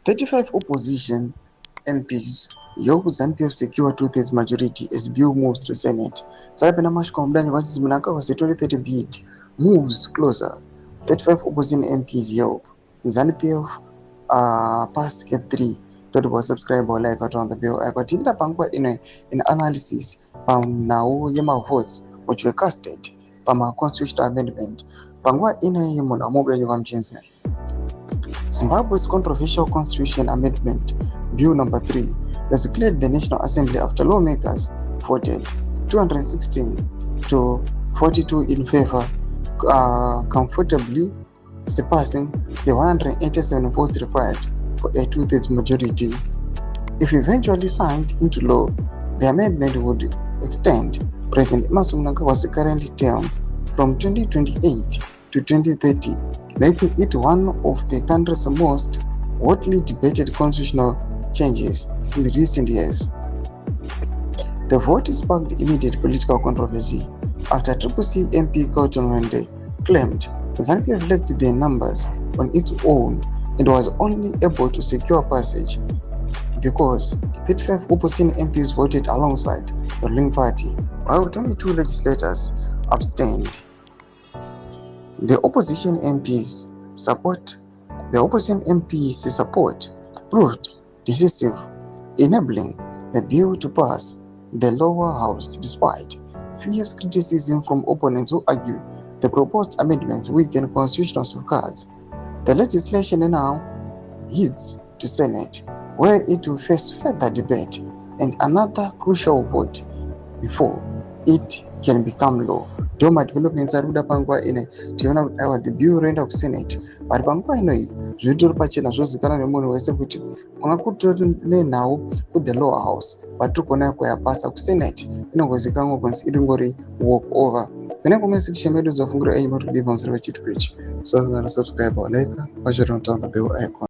35 opposition MPs hope ZANU-PF secure 2/3 majority as bill moves to Senate. Sarapena Mashko Mdani Wachis Mnangagwa's 2030 bid moves closer. 35 opposition MPs hope ZANU-PF pass Cap 3. Total subscribe or like on the bill. I got Tinda Pangwa in analysis now Yama votes which were casted Pama constitutional amendment. Pangwa in a Yamona Mobile Yam Jensen. Zimbabwe's controversial constitution amendment, Bill number 3, has declared the National Assembly after lawmakers voted 216 to 42 in favor, comfortably surpassing the 187 votes required for a 2/3 majority. If eventually signed into law, the amendment would extend President Mnangagwa's current term from 2028 to 2030, making it one of the country's most hotly debated constitutional changes in recent years. The vote sparked immediate political controversy after CCC MP Cotton Wende claimed ZANU-PF lacked the numbers on its own and was only able to secure passage because 35 opposition MPs voted alongside the ruling party, while 22 legislators abstained. The opposition MPs' support proved decisive, enabling the bill to pass the lower house despite fierce criticism from opponents who argue the proposed amendments weaken constitutional safeguards. The legislation now heads to Senate, where it will face further debate and another crucial vote before it can become law. Doma developments are pangwa ine tiona kuti the bill roenda ku Senate but pangwa inoi zvitori pachena zvozikana nemunhu wese kuti kunga kutori nenhau ku the lower house but tikona kuyapasa ku Senate inongozikanwa kunzi iri ngori walk over. Kana kumesi kuchemedo zofungira enyi matu diva mzere wechitu kwechi. So subscribe or like, or share on the bell icon.